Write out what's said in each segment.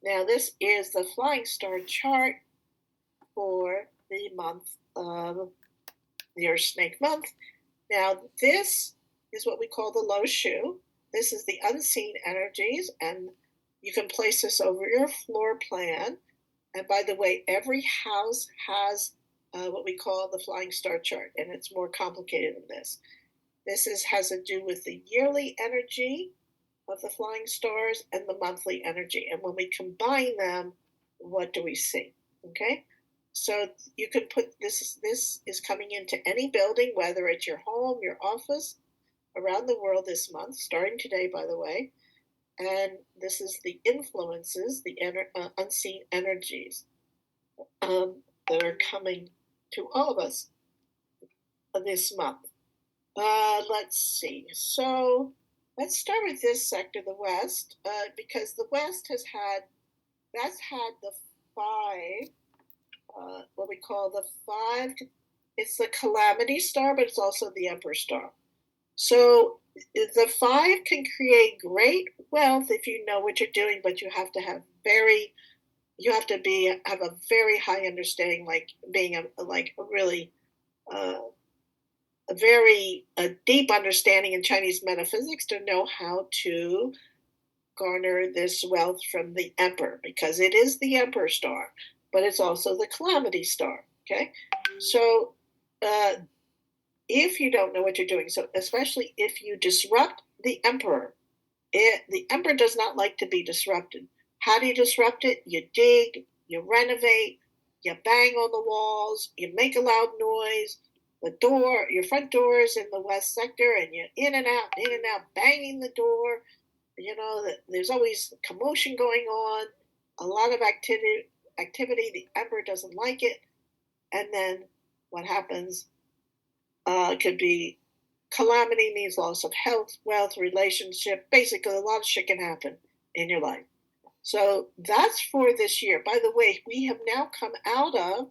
Now, this is the flying star chart for the month of the Earth Snake month. Now, this is what we call the low shoe. This is the unseen energies, and you can place this over your floor plan. And by the way, every house has what we call the flying star chart, and it's more complicated than this. Has to do with the yearly energy of the flying stars and the monthly energy. And when we combine them, what do we see? Okay, so you could put this is coming into any building, whether it's your home, your office, around the world this month, starting today, by the way. And this is the influences, the unseen energies that are coming to all of us this month. Let's see. So let's start with this sector, the West, because the West has had the five, what we call the five. It's the calamity star, but it's also the emperor star. So the five can create great wealth if you know what you're doing, but you have to have a very high understanding, like being a really a very deep understanding in Chinese metaphysics to know how to garner this wealth from the emperor, because it is the emperor star, but it's also the calamity star. Okay, so if you don't know what you're doing, so especially if you disrupt the emperor, the emperor does not like to be disrupted. How do you disrupt it? You dig, you renovate, you bang on the walls, you make a loud noise. Your front door is in the west sector, and you're in and out, banging the door. You know, there's always commotion going on, a lot of activity. The emperor doesn't like it. And then what happens could be calamity, means loss of health, wealth, relationship. Basically, a lot of shit can happen in your life. So that's for this year. By the way, we have now come out of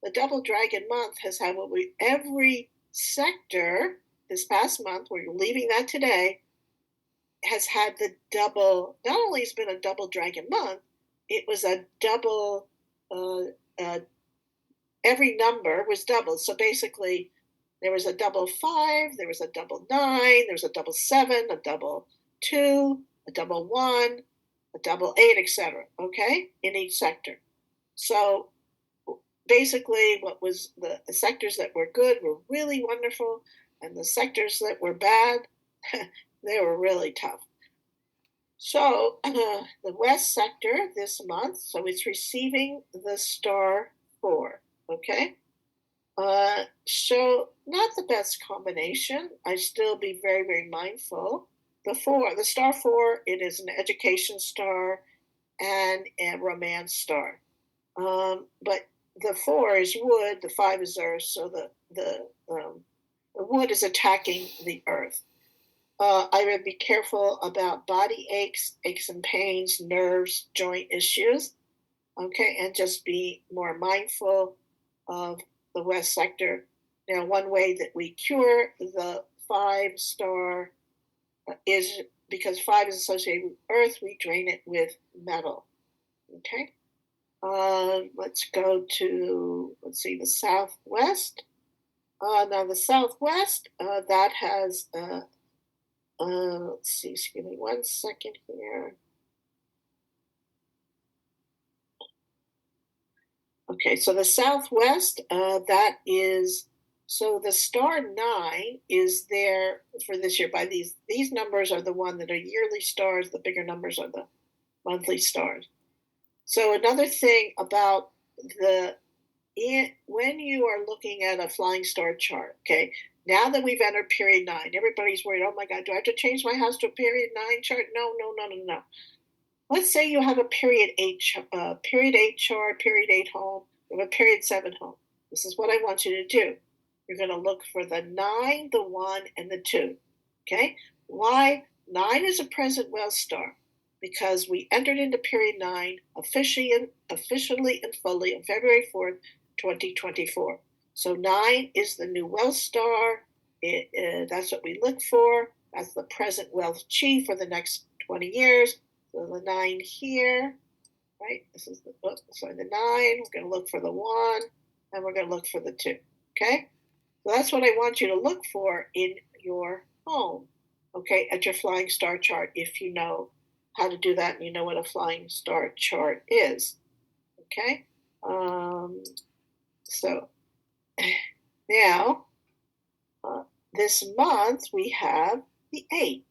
the double dragon month. Has had every sector this past month, we're leaving that today, has had the double. Not only has been a double dragon month, it was a double, every number was doubled. So basically, there was a double 5, there was a double 9, there was a double 7, a double 2, a double 1, a double 8, etc. Okay, in each sector. So basically, what was the sectors that were good were really wonderful, and the sectors that were bad, they were really tough. So the West sector this month, so it's receiving the star 4. Okay. So not the best combination. I still be very, very mindful. The star 4, it is an education star and a romance star. But the 4 is wood, the 5 is earth, so the wood is attacking the earth. I would be careful about body aches and pains, nerves, joint issues. Okay, and just be more mindful of the West sector. Now, one way that we cure the 5 star is because 5 is associated with earth, we drain it with metal. Okay, let's go to, the Southwest. Now, the Southwest, that has, let's see, excuse me 1 second here. Okay, so the Southwest, that is, so the star 9 is there for this year. By these numbers are the one that are yearly stars. The bigger numbers are the monthly stars. So another thing about when you are looking at a flying star chart, okay, now that we've entered period 9, everybody's worried, oh my God, do I have to change my house to a period 9 chart? No. Let's say you have a period 8 chart, period 8 home, you have a period 7 home. This is what I want you to do. You're going to look for the 9, the 1, and the 2. Okay? Why? 9 is a present wealth star because we entered into period 9 officially and fully on February 4th, 2024. So 9 is the new wealth star. That's what we look for. That's the present wealth chi for the next 20 years. So the 9 here, right? This is the, oh, sorry, the 9. We're going to look for the 1, and we're going to look for the 2. Okay? So that's what I want you to look for in your home, okay, at your flying star chart, if you know how to do that and you know what a flying star chart is, okay? So now, this month we have the 8.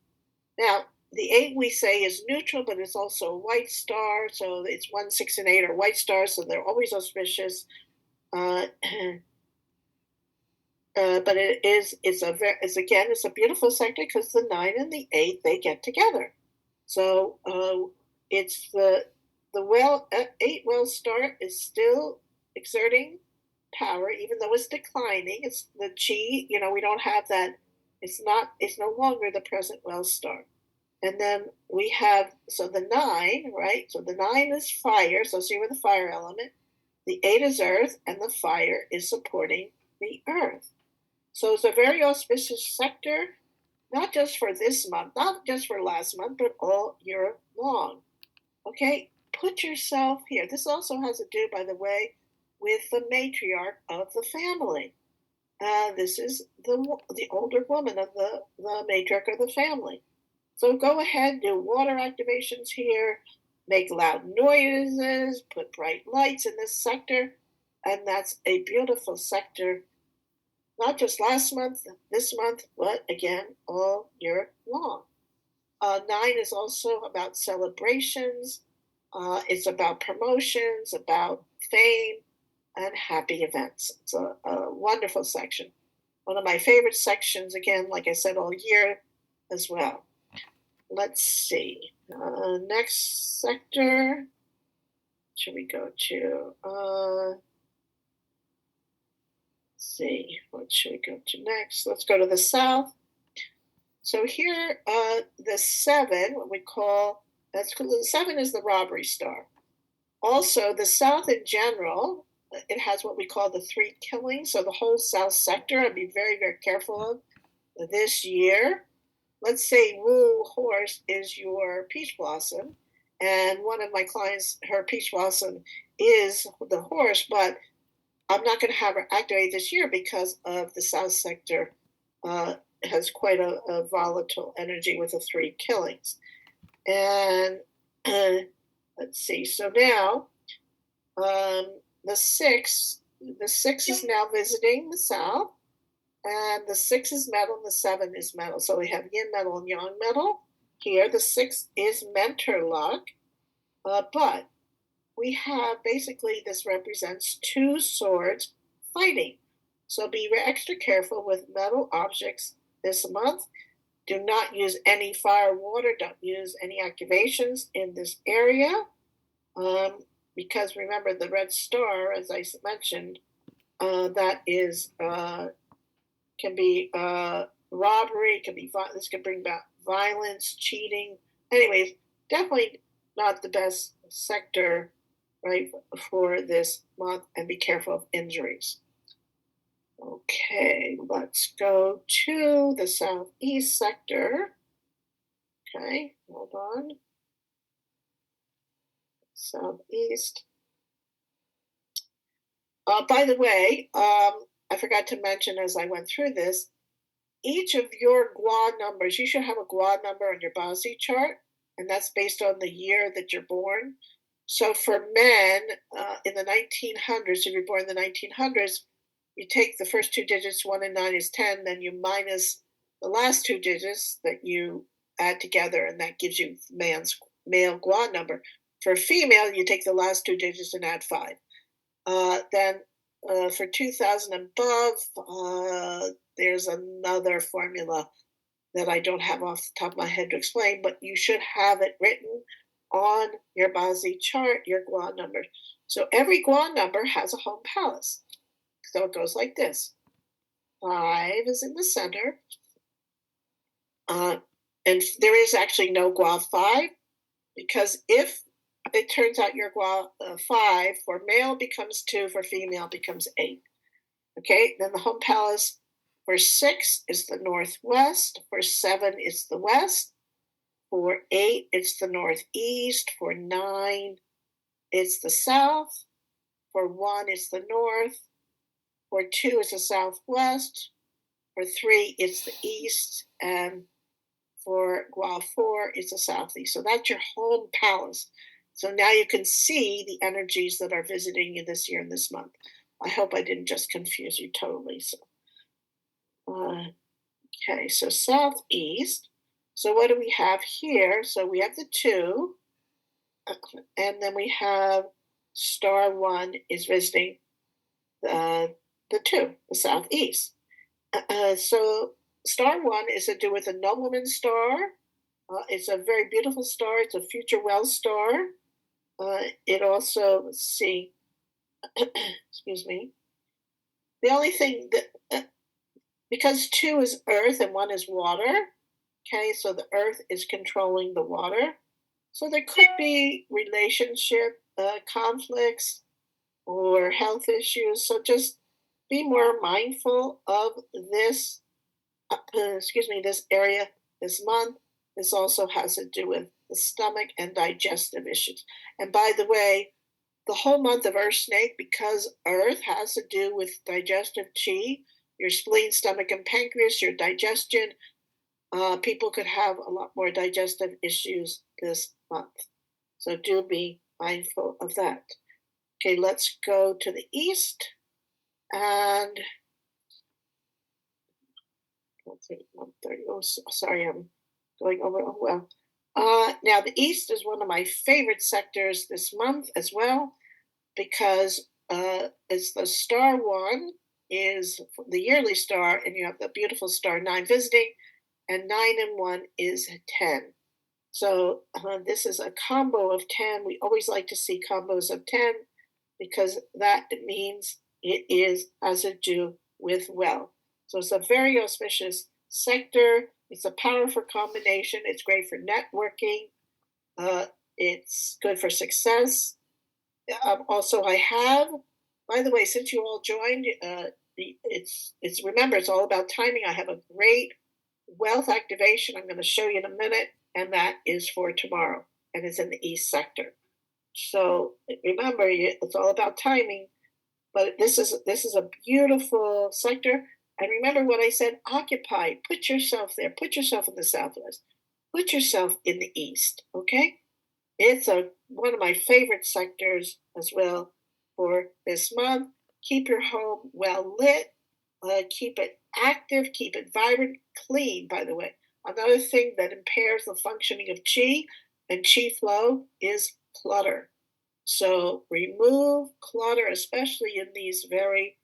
Now, the 8 we say is neutral, but it's also a white star, so it's 1, 6, and 8 are white stars, so they're always auspicious. But it's a beautiful sector because the 9 and the 8 they get together. So it's the 8 well star is still exerting power, even though it's declining. It's the chi. We don't have that. It's no longer the present well star. And then we have the 9, right? So the 9 is fire. So see with the fire element. The 8 is earth, and the fire is supporting the earth. So it's a very auspicious sector, not just for this month, not just for last month, but all year long. Okay, put yourself here. This also has to do, by the way, with the matriarch of the family. This is the older woman of the matriarch of the family. So go ahead, do water activations here, make loud noises, put bright lights in this sector, and that's a beautiful sector, not just last month, this month, but again, all year long. 9 is also about celebrations. It's about promotions, about fame, and happy events. It's a wonderful section. One of my favorite sections, again, like I said, all year as well. Let's see. Next sector. Should we go to? Let's see. What should we go to next? Let's go to the south. So here, the 7, what we call, the 7 is the robbery star. Also, the south in general, it has what we call the 3 killings. So the whole south sector, I'd be very, very careful of this year. Let's say Wu horse is your peach blossom, and one of my clients, her peach blossom is the horse, but I'm not going to have her activate this year because of the south sector has quite a volatile energy with the 3 killings. And let's see. So now the 6 is now visiting the south, and the 6 is metal, and the 7 is metal. So we have yin metal and yang metal. Here, the 6 is mentor luck, but we have basically this represents 2 swords fighting. So be extra careful with metal objects this month. Do not use any fire, water. Don't use any activations in this area. Because remember, the red star, as I mentioned, that is can be robbery. Can be this can bring about violence, cheating. Anyways, definitely not the best sector, right, for this month. And be careful of injuries. Okay, let's go to the southeast sector. Okay, hold on. Southeast. By the way, I forgot to mention as I went through this, each of your Gua numbers, you should have a Gua number on your Bazi chart, and that's based on the year that you're born. So for men in the 1900s, if you're born in the 1900s, you take the first 2 digits, 1 and 9 is 10, then you minus the last 2 digits that you add together, and that gives you male Gua number. For female, you take the last 2 digits and add 5. Then for 2000 and above, there's another formula that I don't have off the top of my head to explain, but you should have it written on your Bazi chart, your Gua number. So every Gua number has a home palace. So it goes like this. 5 is in the center. And there is actually no Gua 5, because if it turns out your Gua 5 for male becomes 2, for female becomes 8. Okay, then the home palace for 6 is the northwest, for 7 is the west, for 8 it's the northeast, for 9 it's the south. For 1, it's the north. For 2, it's the southwest. For 3, it's the east. And for Gua 4, it's the southeast. So that's your home palace. So now you can see the energies that are visiting you this year and this month. I hope I didn't just confuse you totally. So, okay, so southeast. So what do we have here? So we have the 2, and then we have star 1 is visiting the 2, the southeast. So star 1 is to do with a nobleman star. It's a very beautiful star. It's a future well star. It also, let's see, excuse me. The only thing that, because 2 is earth and 1 is water, okay, so the earth is controlling the water. So there could be relationship conflicts or health issues. So just be more mindful of this, this area this month. This also has to do with the stomach and digestive issues. And by the way, the whole month of Earth Snake, because Earth has to do with digestive chi, your spleen, stomach, and pancreas, your digestion, people could have a lot more digestive issues this month. So do be mindful of that. Okay, let's go to the east. And 130. Oh, sorry, I'm going over. Oh, well. Now, the east is one of my favorite sectors this month as well, because it's the star 1 is the yearly star, and you have the beautiful star 9 visiting, and 9 and 1 is 10. So this is a combo of 10. We always like to see combos of 10 because that means it has to do with wealth. So it's a very auspicious sector. It's a powerful combination. It's great for networking. It's good for success. Also, I have, by the way, since you all joined, it's remember, it's all about timing. I have a great wealth activation I'm going to show you in a minute, and that is for tomorrow, and it's in the east sector. So remember, it's all about timing. But this is a beautiful sector. And remember what I said: occupy. Put yourself there. Put yourself in the southwest. Put yourself in the east. Okay. It's one of my favorite sectors as well for this month. Keep your home well lit. Keep it active. Keep it vibrant. Clean, by the way. Another thing that impairs the functioning of qi and qi flow is clutter. So remove clutter, especially in these very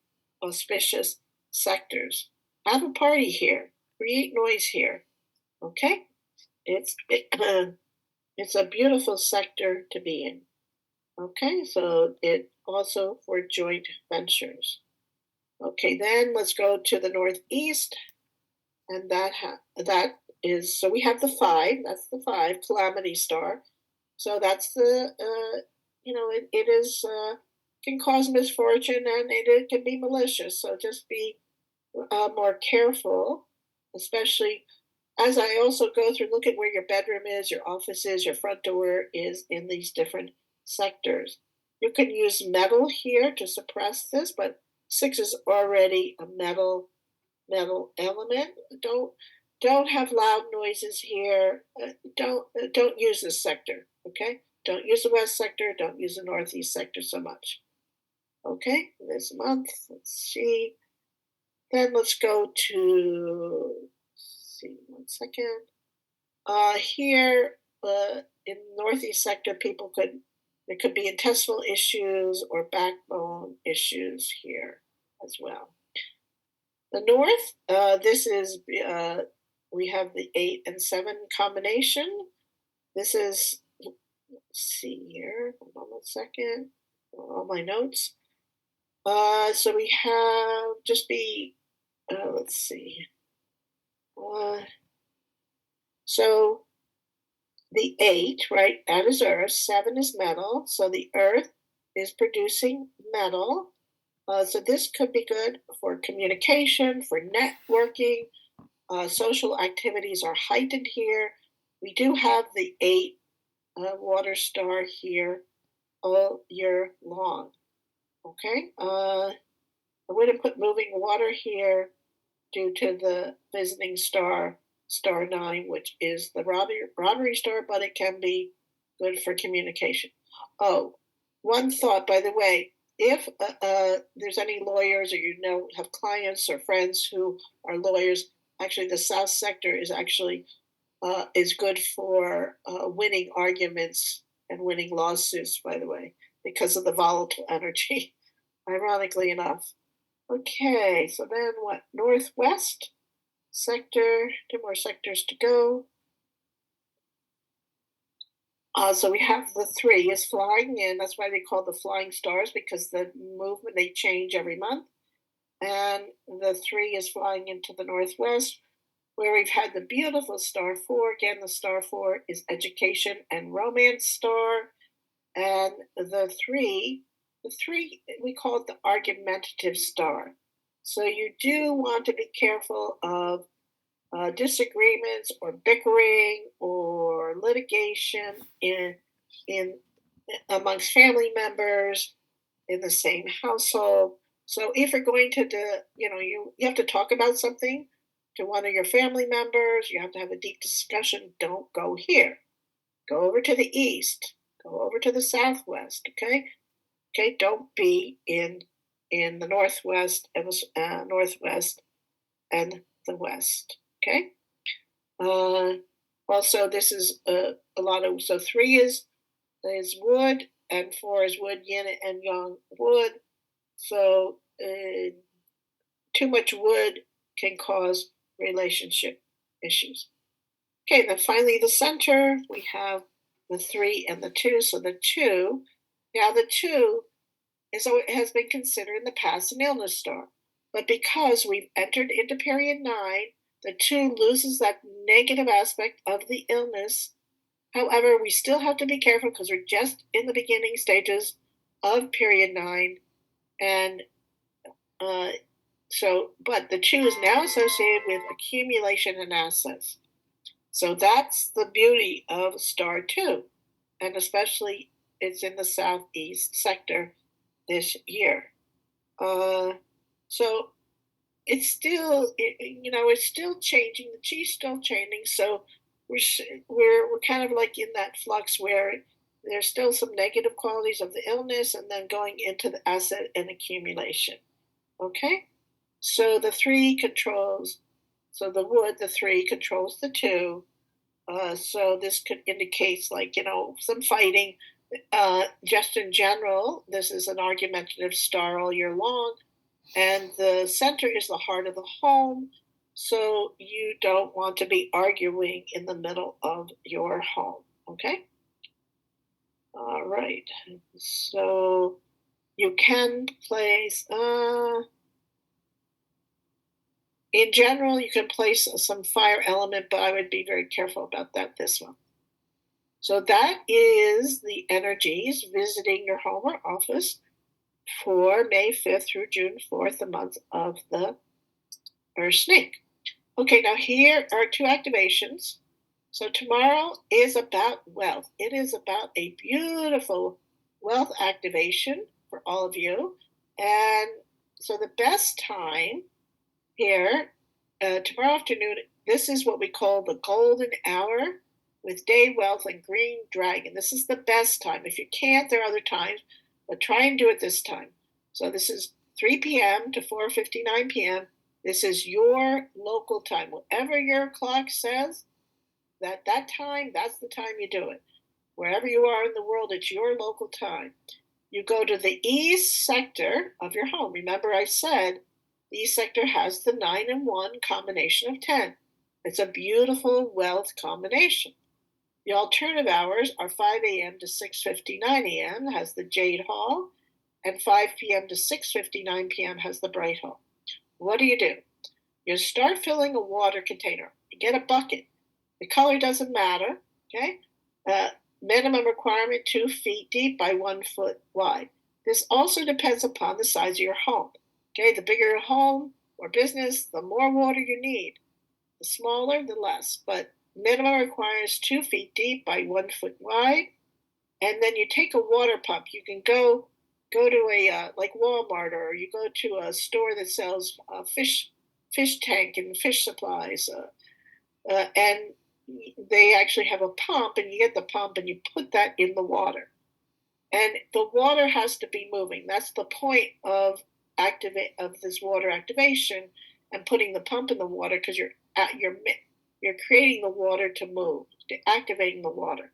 auspicious sectors. Have a party here. Create noise here. Okay? It's a beautiful sector to be in. Okay, so it also for joint ventures. Okay, then let's go to the northeast, and that is, so we have the 5. That's the 5 calamity star. So that's the it is can cause misfortune, and it can be malicious. So just be more careful, especially as I also go through, look at where your bedroom is, your office is, your front door is in these different sectors. You can use metal here to suppress this, but 6 is already a metal element. Don't have loud noises here. Don't use this sector. Okay. Don't use the west sector. Don't use the northeast sector so much. Okay. This month, let's see. Then let's go to, let's see, 1 second. Here in the northeast sector, there could be intestinal issues or backbone issues here as well. The north, this is, we have the 8 and 7 combination. This is, let's see here, hold on 1 second, all my notes. So we have, just be, let's see. So the 8, right, that is earth, 7 is metal, so the earth is producing metal. So this could be good for communication, for networking. Social activities are heightened here. We do have the 8 water star here. all year long. Okay? I wouldn't put moving water here due to the visiting star, star 9, which is the robbery star, but it can be good for communication. Oh, one thought, by the way, if there's any lawyers or have clients or friends who are lawyers, actually the South sector is good for winning arguments and winning lawsuits, by the way, because of the volatile energy, ironically enough. Okay, so then what? Northwest sector, two more sectors to go. So we have the 3 is flying in. That's why they call the flying stars, because the movement, they change every month. And the 3 is flying into the northwest, where we've had the beautiful star 4. Again, the star 4 is education and romance star. And the three, we call it the argumentative star. So you do want to be careful of disagreements or bickering or litigation in amongst family members in the same household. So if you're going to do, you have to talk about something to one of your family members, you have to have a deep discussion. Don't go here. Go over to the east. Go over to the southwest. Okay. Okay. Don't be in the northwest and northwest and the west. Okay. Uh, Also, this is a lot of, so 3 is wood and 4 is wood, yin and yang wood. So too much wood can cause relationship issues. Okay, then finally the center, we have the 3 and the 2. So the 2, now the 2 has been considered in the past an illness star. But because we've entered into period 9, the 2 loses that negative aspect of the illness. However, we still have to be careful because we're just in the beginning stages of period 9. And uh, but the 2 is now associated with accumulation and assets. So that's the beauty of star 2. And especially it's in the southeast sector this year. So it's still changing. The chi's still changing. So we're kind of like in that flux where there's still some negative qualities of the illness, and then going into the asset and accumulation. Okay, so the 3 controls. So the 3 controls the 2. So this could indicate some fighting. Just in general, this is an argumentative star all year long. And the center is the heart of the home. So you don't want to be arguing in the middle of your home. Okay? All right. So you can place, in general, you can place some fire element, but I would be very careful about that this one. So that is the energies visiting your home or office for May 5th through June 4th, the month of the Earth Snake. Okay, now here are 2 activations. So tomorrow is about wealth. It is about a beautiful wealth activation for all of you. And so the best time here, tomorrow afternoon, this is what we call the golden hour with day wealth and green dragon. This is the best time. If you can't, there are other times, but try and do it this time. So this is 3 p.m. to 4:59 p.m. This is your local time. Whatever your clock says, that time, that's the time you do it. Wherever you are in the world, it's your local time. You go to the east sector of your home. Remember I said the east sector has the 9 and 1 combination of 10. It's a beautiful wealth combination. The alternative hours are 5 a.m. to 6:59 a.m. has the Jade Hall, and 5 p.m. to 6:59 p.m. has the Bright Hall. What do? You start filling a water container. You get a bucket. The color doesn't matter. Okay. Minimum requirement 2 feet deep by 1 foot wide. This also depends upon the size of your home. Okay. The bigger your home or business, the more water you need. The smaller, the less. But minimum requires 2 feet deep by 1 foot wide. and then you take a water pump. You can go to a like Walmart, or you go to a store that sells fish tank and fish supplies, and they actually have a pump, and you get the pump and you put that in the water, and the water has to be moving. That's the point of this water activation and putting the pump in the water, because you're creating the water to move, activating the water.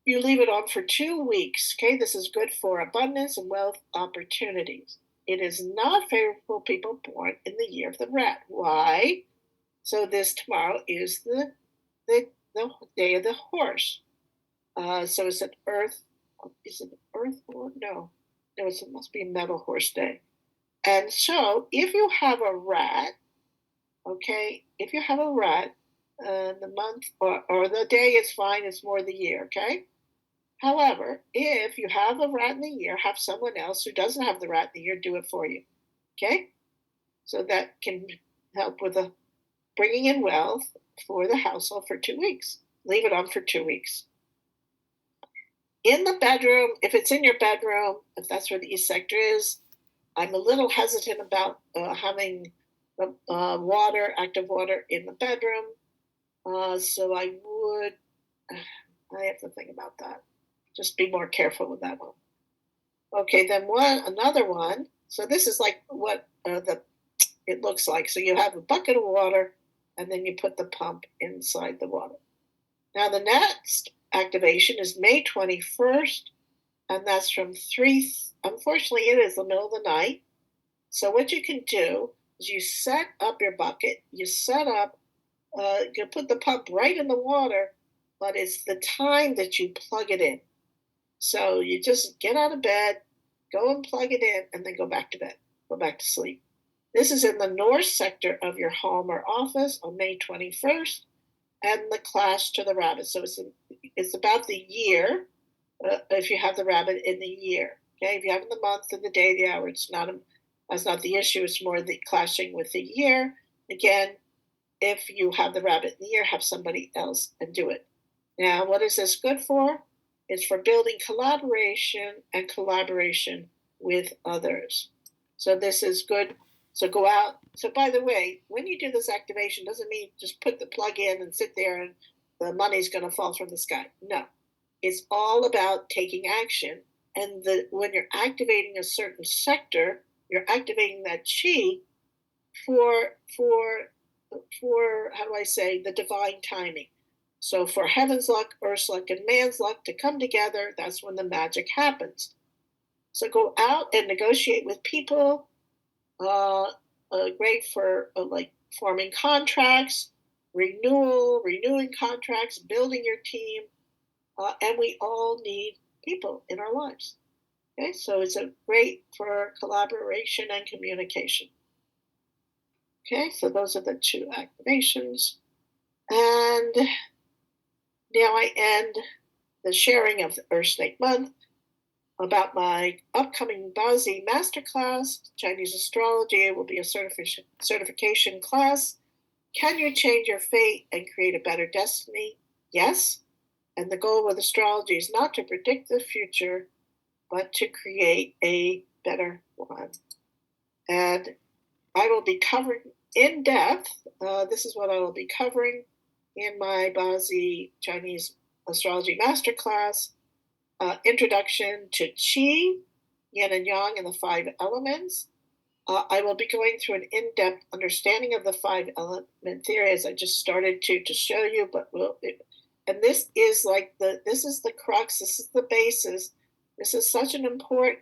You leave it on for 2 weeks. Okay, this is good for abundance and wealth opportunities. It is not favorable for people born in the year of the rat. Why? So this tomorrow is the day of the horse. So it's an earth. Is it earth or no? No, it must be a metal horse day. And so if you have a rat, okay, if you have a rat, the month or the day is fine. It's more the year. Okay. However, if you have a rat in the year, have someone else who doesn't have the rat in the year do it for you. Okay? So that can help with bringing in wealth for the household for 2 weeks. Leave it on for 2 weeks. In the bedroom, if it's in your bedroom, if that's where the East sector is, I'm a little hesitant about having water, active water in the bedroom. So I have to think about that. Just be more careful with that one. Okay, then another one. So this is like what it looks like. So you have a bucket of water, and then you put the pump inside the water. Now the next activation is May 21st, and that's from 3. Unfortunately, it is the middle of the night. So what you can do is you set up your bucket. You put the pump right in the water, but it's the time that you plug it in. So you just get out of bed, go and plug it in, and then go back to bed, go back to sleep. This is in the north sector of your home or office on May 21st, and the clash to the rabbit. So it's about the year, if you have the rabbit in the year. Okay, if you have it in the month, and the day, the hour, that's not the issue. It's more the clashing with the year. Again, if you have the rabbit in the year, have somebody else and do it. Now, what is this good for? It's for building collaboration and collaboration with others. So this is good. So go out. So by the way, when you do this activation, doesn't mean just put the plug in and sit there and the money's going to fall from the sky. No, it's all about taking action. And when you're activating a certain sector, you're activating that chi for how do I say, the divine timing. So for heaven's luck, earth's luck, and man's luck to come together, that's when the magic happens. So go out and negotiate with people. Great for like forming contracts, renewing contracts, building your team. And we all need people in our lives. Okay, so it's great for collaboration and communication. Okay, so those are the 2 activations. And now I end the sharing of the Earth Snake Month about my upcoming Bazi Masterclass, Chinese Astrology. It will be a certification class. Can you change your fate and create a better destiny? Yes. And the goal with astrology is not to predict the future, but to create a better one. And I will be covering in depth, this is what I will be covering in my Bazi Chinese Astrology Masterclass, Introduction to Qi, Yin and Yang, and the 5 elements. I will be going through an in-depth understanding of the 5 element theory, as I just started to show you, and this is this is the crux, this is the basis. This is such an important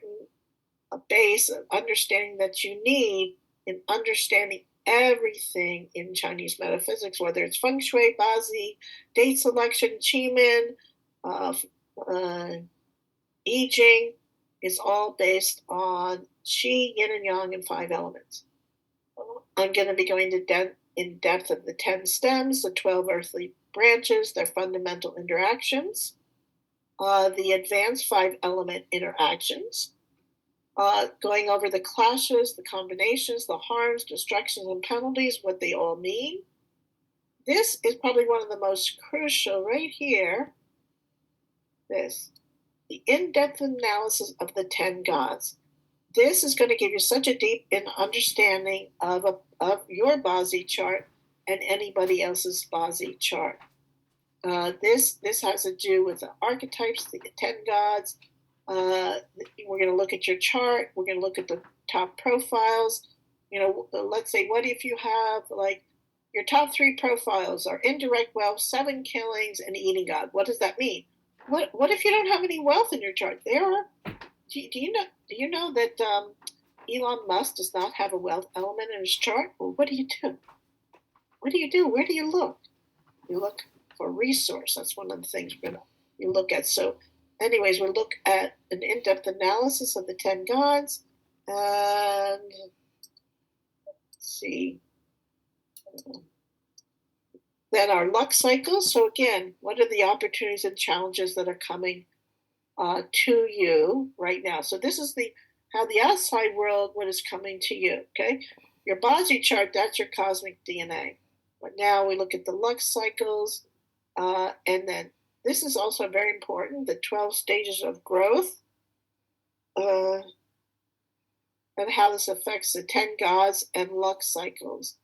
base of understanding that you need in understanding everything in Chinese metaphysics, whether it's Feng Shui, Bazi, date selection, Qi Min, I Ching, is all based on Qi, Yin and Yang, and 5 elements. I'm going to be going in depth of the 10 stems, the 12 earthly branches, their fundamental interactions, the advanced 5 element interactions, going over the clashes, the combinations, the harms, destructions, and penalties, what they all mean. This is probably one of the most crucial right here. This the in-depth analysis of the 10 gods. This is going to give you such a deep understanding of your Bazi chart and anybody else's Bazi chart. This has to do with the archetypes, the 10 gods. We're going to look at your chart. We're going to look at the top profiles. Let's say, what if you have like your top 3 profiles are indirect wealth, 7 killings, and eating god? What does that mean? What if you don't have any wealth in your chart? Do you know that Elon Musk does not have a wealth element in his chart? Well, what do you do? What do you do? Where do you look? You look for resource. That's one of the things you look at. So, anyways, we'll look at an in-depth analysis of the 10 gods, and let's see. Then our luck cycle. So again, what are the opportunities and challenges that are coming to you right now? So this is how the outside world, what is coming to you, okay? Your Bazi chart, that's your cosmic DNA. But now we look at the luck cycles, and then this is also very important, the 12 stages of growth, and how this affects the 10 gods and luck cycles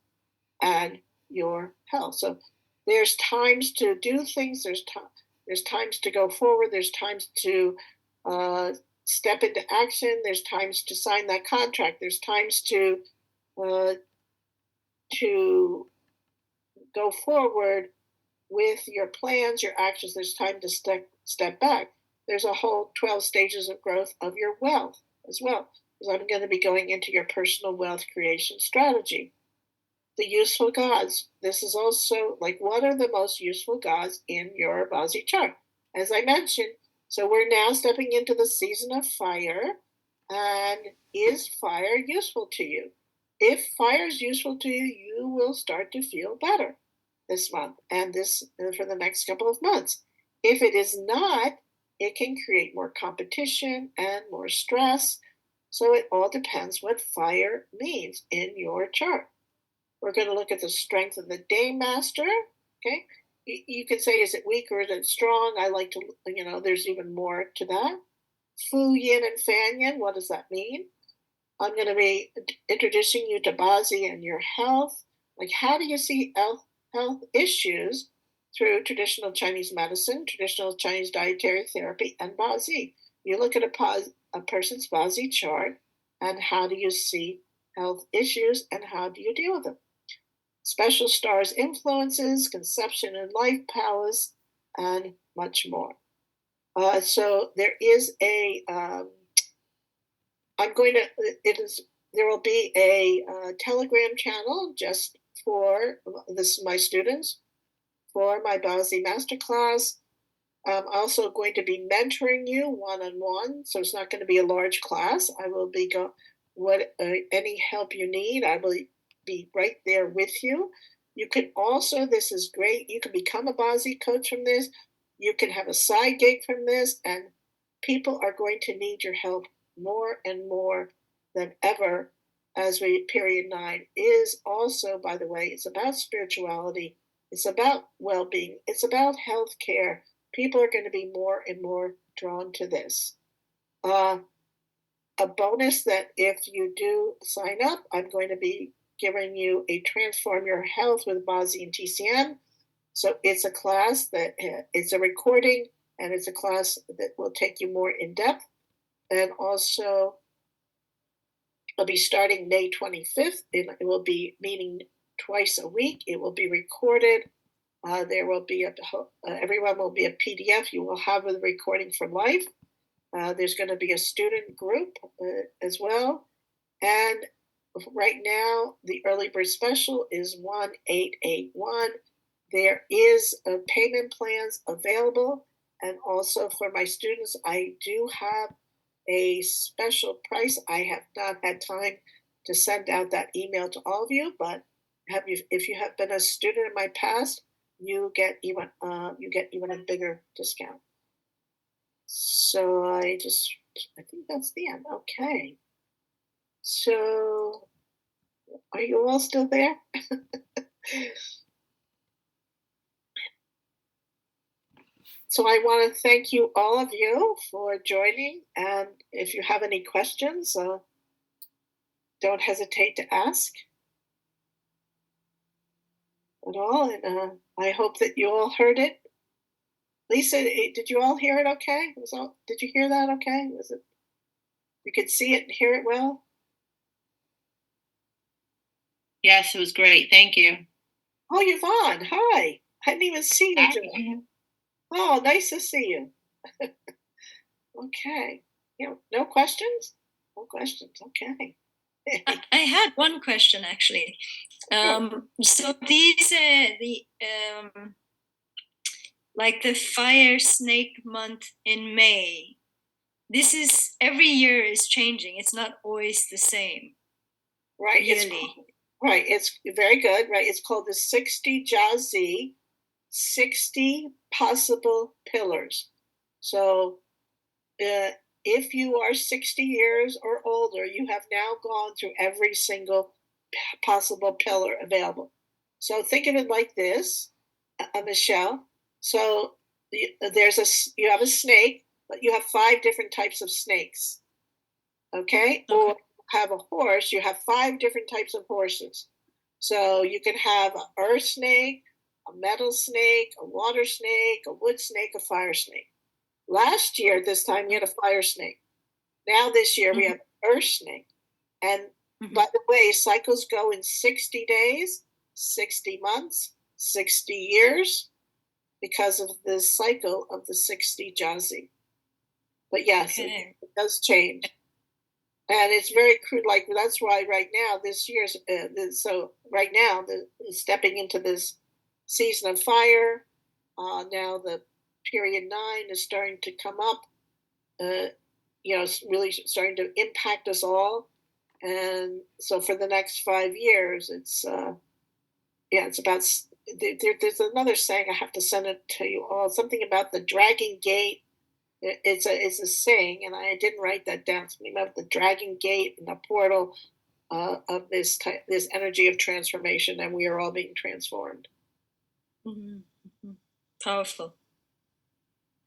and your health. So there's times to do things, there's times to go forward, there's times to step into action, there's times to sign that contract, there's times to go forward with your plans, your actions, there's time to step back. There's a whole 12 stages of growth of your wealth as well, because I'm going to be going into your personal wealth creation strategy. The useful gods. This is also like, what are the most useful gods in your Bazi chart? As I mentioned, so we're now stepping into the season of fire. And is fire useful to you? If fire is useful to you, you will start to feel better this month and this for the next couple of months. If it is not, it can create more competition and more stress. So it all depends what fire means in your chart. We're going to look at the strength of the day master. Okay, you can say, is it weak or is it strong? I like to, there's even more to that. Fu Yin and Fan Yin, what does that mean? I'm going to be introducing you to Bazi and your health. Like, how do you see health issues through traditional Chinese medicine, traditional Chinese dietary therapy, and Bazi? You look at a person's Bazi chart, and how do you see health issues, and how do you deal with them? Special stars influences, conception and life powers, and much more. So there is there will be a Telegram channel just for my students, for my Bazi Masterclass. I'm also going to be mentoring you one-on-one, so it's not going to be a large class. I will be any help you need, I will be right there with you. You can also, this is great, you can become a Bazi coach from this. You can have a side gig from this, and people are going to need your help more and more than ever as period 9 is also, by the way, it's about spirituality, it's about well-being, it's about health care. People are going to be more and more drawn to this. A bonus that if you do sign up, I'm going to be giving you a Transform Your Health with Bazi and TCM. So it's a class that it's a recording, and it's a class that will take you more in depth. And also, I'll be starting May 25th. It will be meeting twice a week. It will be recorded. There will be everyone will be a PDF. You will have a recording for life. There's going to be a student group as well. And right now, the early bird special is 1881. There is payment plans available. And also for my students, I do have a special price. I have not had time to send out that email to all of you, but if you have been a student in my past, you get even a bigger discount. So I think that's the end. Okay. So are you all still there? So I want to thank you, all of you, for joining. And if you have any questions, don't hesitate to ask at all. And I hope that you all heard it. Lisa, did you all hear it okay? Did you hear that okay? Was it? You could see it and hear it well? Yes, it was great. Thank you. Oh, Yvonne, hi. I didn't even see you, Joanne. Oh, nice to see you. Okay. No questions? No questions. Okay. I had one question actually. So these like the fire snake month in May. This is every year is changing. It's not always the same. Right. Yearly. It's very good. Right. It's called the 60 Bazi, 60 possible pillars. So if you are 60 years or older, you have now gone through every single possible pillar available. So think of it like this, Michelle. So you have a snake, but you have 5 different types of snakes. Okay? Or have a horse, you have 5 different types of horses. So you can have an earth snake, a metal snake, a water snake, a wood snake, a fire snake. Last year, this time, you had a fire snake. Now this year, we have earth snake. And by the way, cycles go in 60 days, 60 months, 60 years, because of the cycle of the 60 Bazi. But yes, it does change. And it's very crude. Like, that's why right now, this year's, so right now, stepping into this season of fire, now the period 9 is starting to come up, it's really starting to impact us all. And so for the next 5 years, it's about, there's another saying, I have to send it to you all, something about the dragon gate. It's a saying, and I didn't write that down. Something about the dragon gate and the portal of this energy of transformation, and we are all being transformed. Powerful.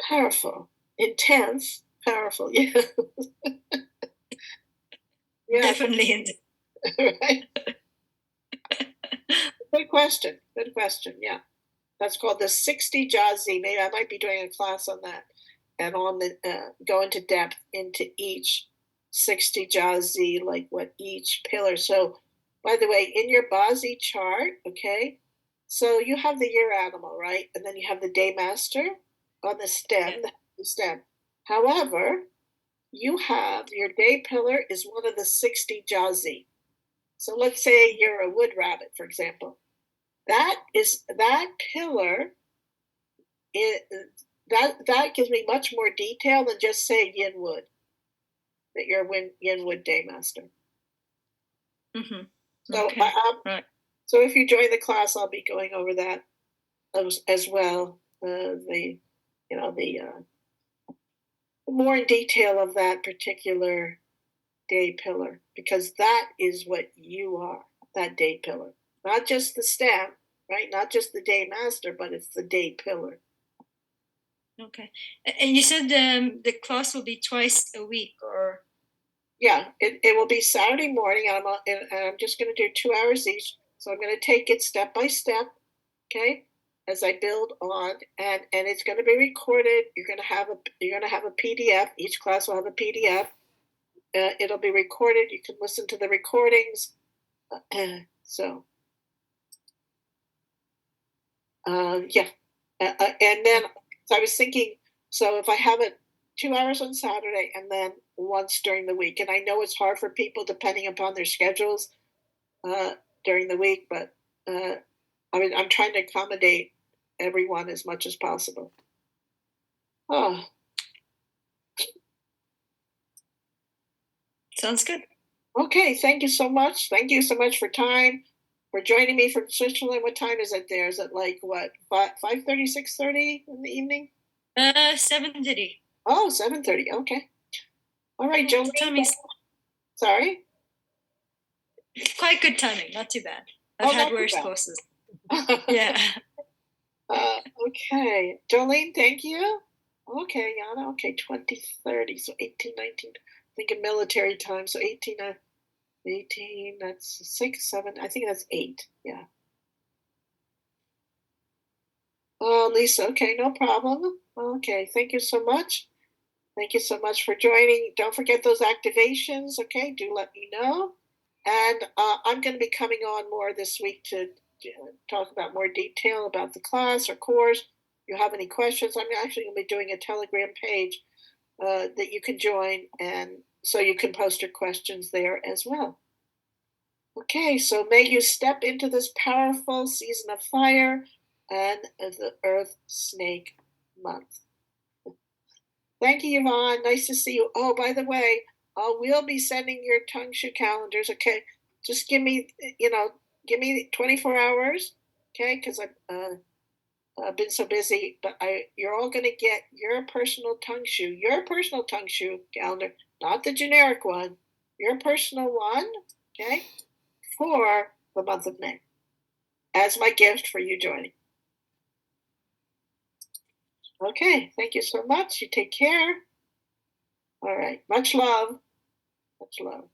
Powerful. Intense. Powerful. Yeah. Yeah. Definitely. Right. Good question. Yeah. That's called the 60 Bazi. Maybe I might be doing a class on that, and on the go into depth into each 60 Bazi, like what each pillar. So, by the way, in your Bazi chart, okay, so you have the year animal, right, and then you have the day master on the stem. Yeah. The stem. However, you have your day pillar is one of the 60 Bazi. So let's say you're a wood rabbit, for example. That pillar. That gives me much more detail than just say yin wood. That you're yin wood day master. So right. So if you join the class, I'll be going over that as well. The more in detail of that particular day pillar, because that is what you are. That day pillar, not just the stem, right? Not just the day master, but it's the day pillar. Okay. And you said the class will be twice a week, or? Yeah, it will be Saturday morning. I'm just going to do 2 hours each. So I'm going to take it step by step, okay, as I build on, and it's going to be recorded. You're going to have a PDF. Each class will have a PDF. It'll be recorded. You can listen to the recordings. So, yeah, and then so I was thinking. So if I have it 2 hours on Saturday and then once during the week, and I know it's hard for people depending upon their schedules during the week, but I'm trying to accommodate everyone as much as possible. Oh. Sounds good. Okay, thank you so much. Thank you so much for joining me from Switzerland. What time is it there? Is it like what, 5:30, 6:30 in the evening? 7:30. Oh, 7:30. Okay. All right, Joe. Sorry? Quite good timing, not too bad. I've had worse courses. Yeah. Okay. Jolene, thank you. Okay, Yana. Okay, 2030. So 18, 19. Think of military time. So 18, 18, that's 6, 7. I think that's 8. Yeah. Oh, Lisa. Okay, no problem. Okay, thank you so much. Thank you so much for joining. Don't forget those activations. Okay, do let me know. And I'm going to be coming on more this week to talk about more detail about the class or course. If you have any questions, I'm actually going to be doing a Telegram page that you can join, and so you can post your questions there as well. Okay, so may you step into this powerful season of fire and the Earth Snake Month. Thank you, Yvonne. Nice to see you. Oh, by the way, we'll be sending your tongue shoe calendars. Okay, just give me, give me 24 hours. Okay, because I've been so busy. But you're all gonna get your personal tongue shoe calendar, not the generic one. Your personal one. Okay, for the month of May, as my gift for you joining. Okay, thank you so much. You take care. All right, much love. Much love.